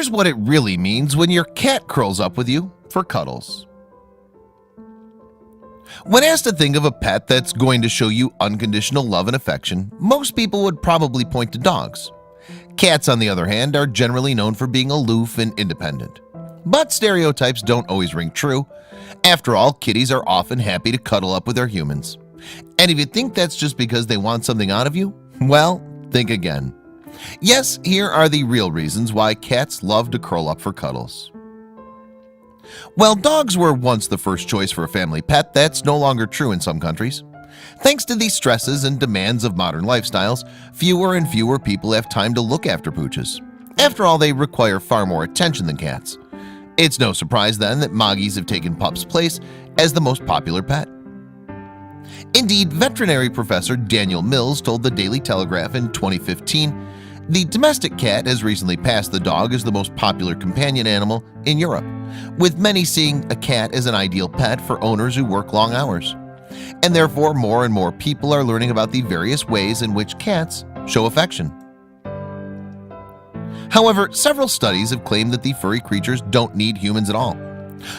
Here's what it really means when your cat curls up with you for cuddles. When asked to think of a pet that's going to show you unconditional love and affection, most people would probably point to dogs. Cats, on the other hand, are generally known for being aloof and independent. But stereotypes don't always ring true. After all, kitties are often happy to cuddle up with their humans. And if you think that's just because they want something out of you, well, think again. Yes, here are the real reasons why cats love to curl up for cuddles. While dogs were once the first choice for a family pet, that's no longer true in some countries. Thanks to the stresses and demands of modern lifestyles, fewer and fewer people have time to look after pooches. After all, they require far more attention than cats. It's no surprise then that Moggies have taken pups' place as the most popular pet. Indeed, veterinary professor Daniel Mills told the Daily Telegraph in 2015, "The domestic cat has recently passed the dog as the most popular companion animal in Europe, with many seeing a cat as an ideal pet for owners who work long hours. And therefore, more and more people are learning about the various ways in which cats show affection." However, several studies have claimed that the furry creatures don't need humans at all.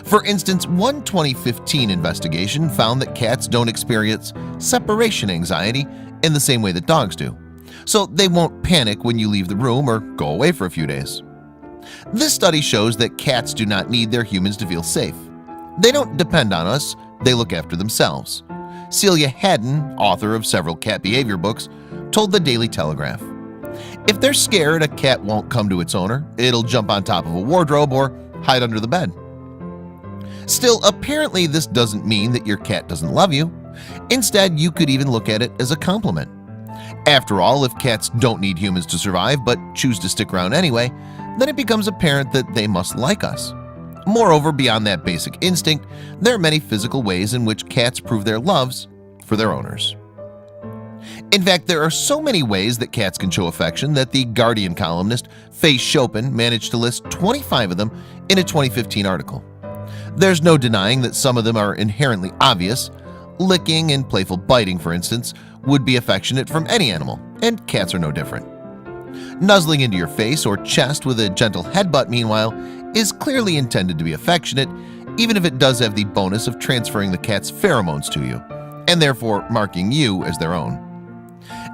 For instance, one 2015 investigation found that cats don't experience separation anxiety in the same way that dogs do, so they won't panic when you leave the room or go away for a few days. This study shows that cats do not need their humans to feel safe. They don't depend on us, they look after themselves. Celia Haddon, author of several cat behavior books, told the Daily Telegraph, "If they're scared a cat won't come to its owner, it'll jump on top of a wardrobe or hide under the bed." Still, apparently this doesn't mean that your cat doesn't love you. Instead, you could even look at it as a compliment. After all, if cats don't need humans to survive but choose to stick around anyway, then it becomes apparent that they must like us. Moreover, beyond that basic instinct, there are many physical ways in which cats prove their loves for their owners. In fact, there are so many ways that cats can show affection that the Guardian columnist Faye Chopin managed to list 25 of them in a 2015 article. There's no denying that some of them are inherently obvious. Licking and playful biting, for instance, would be affectionate from any animal, and cats are no different. Nuzzling into your face or chest with a gentle headbutt, meanwhile, is clearly intended to be affectionate, even if it does have the bonus of transferring the cat's pheromones to you, and therefore marking you as their own.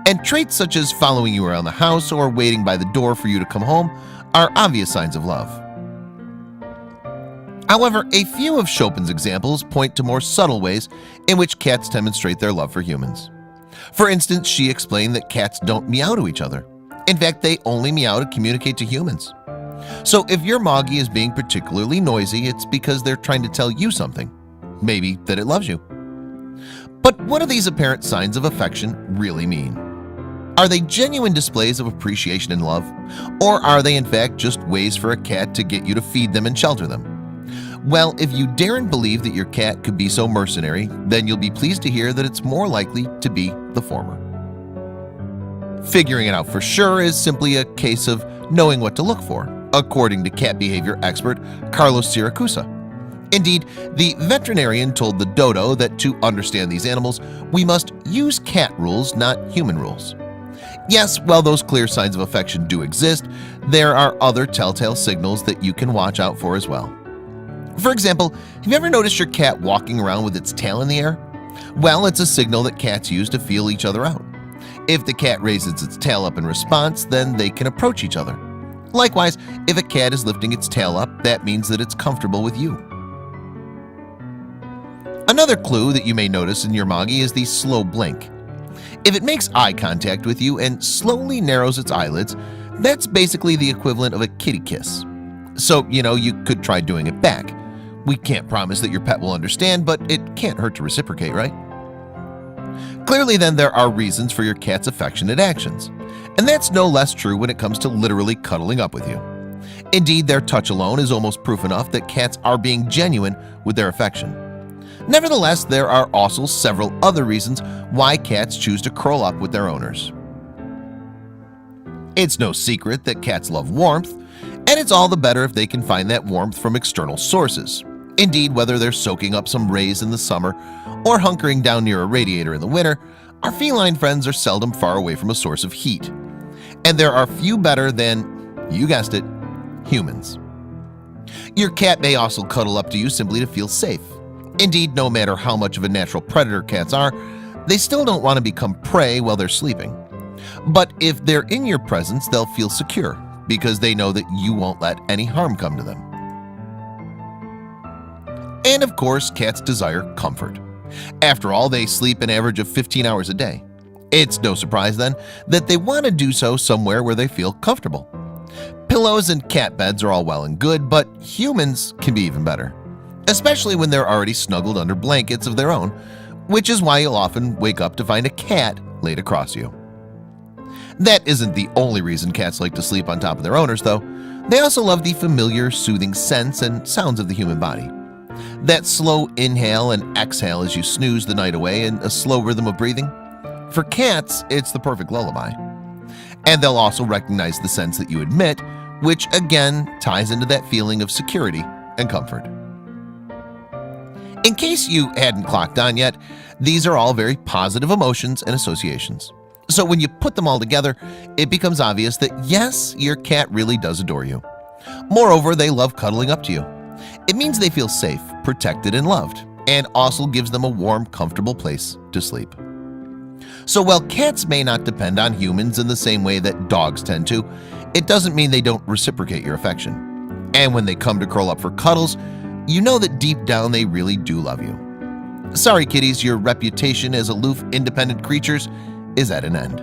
And traits such as following you around the house or waiting by the door for you to come home are obvious signs of love. However, a few of Chopin's examples point to more subtle ways in which cats demonstrate their love for humans. For instance, she explained that cats don't meow to each other. In fact, they only meow to communicate to humans. So if your Moggy is being particularly noisy, it's because they're trying to tell you something, maybe that it loves you. But what do these apparent signs of affection really mean? Are they genuine displays of appreciation and love? Or are they in fact just ways for a cat to get you to feed them and shelter them? Well, if you daren't believe that your cat could be so mercenary, then you'll be pleased to hear that it's more likely to be the former. Figuring it out for sure is simply a case of knowing what to look for, according to cat behavior expert Carlos Siracusa. Indeed, the veterinarian told the Dodo that to understand these animals, we must use cat rules, not human rules. Yes, while those clear signs of affection do exist, there are other telltale signals that you can watch out for as well. For example, have you ever noticed your cat walking around with its tail in the air? Well, it's a signal that cats use to feel each other out. If the cat raises its tail up in response, then they can approach each other. Likewise, if a cat is lifting its tail up, that means that it's comfortable with you. Another clue that you may notice in your Moggy is the slow blink. If it makes eye contact with you and slowly narrows its eyelids, that's basically the equivalent of a kitty kiss. So, you could try doing it back. We can't promise that your pet will understand, but it can't hurt to reciprocate, right? Clearly then, there are reasons for your cat's affectionate actions, and that's no less true when it comes to literally cuddling up with you. Indeed, their touch alone is almost proof enough that cats are being genuine with their affection. Nevertheless, there are also several other reasons why cats choose to curl up with their owners. It's no secret that cats love warmth, and it's all the better if they can find that warmth from external sources. Indeed, whether they're soaking up some rays in the summer or hunkering down near a radiator in the winter, our feline friends are seldom far away from a source of heat. And there are few better than, you guessed it, humans. Your cat may also cuddle up to you simply to feel safe. Indeed, no matter how much of a natural predator cats are, they still don't want to become prey while they're sleeping. But if they're in your presence, they'll feel secure because they know that you won't let any harm come to them. And of course, cats desire comfort. After all, they sleep an average of 15 hours a day. It's no surprise then that they want to do so somewhere where they feel comfortable. Pillows and cat beds are all well and good, but humans can be even better, especially when they're already snuggled under blankets of their own, which is why you'll often wake up to find a cat laid across you. That isn't the only reason cats like to sleep on top of their owners, though. They also love the familiar, soothing scents and sounds of the human body. That slow inhale and exhale as you snooze the night away in a slow rhythm of breathing. For cats, it's the perfect lullaby. And they'll also recognize the scents that you emit, which again ties into that feeling of security and comfort. In case you hadn't clocked on yet, these are all very positive emotions and associations. So when you put them all together, it becomes obvious that yes, your cat really does adore you. Moreover, they love cuddling up to you. It means they feel safe, protected, and loved, and also gives them a warm, comfortable place to sleep. So while cats may not depend on humans in the same way that dogs tend to, it doesn't mean they don't reciprocate your affection. And when they come to curl up for cuddles, you know that deep down they really do love you. Sorry kitties, your reputation as aloof, independent creatures is at an end.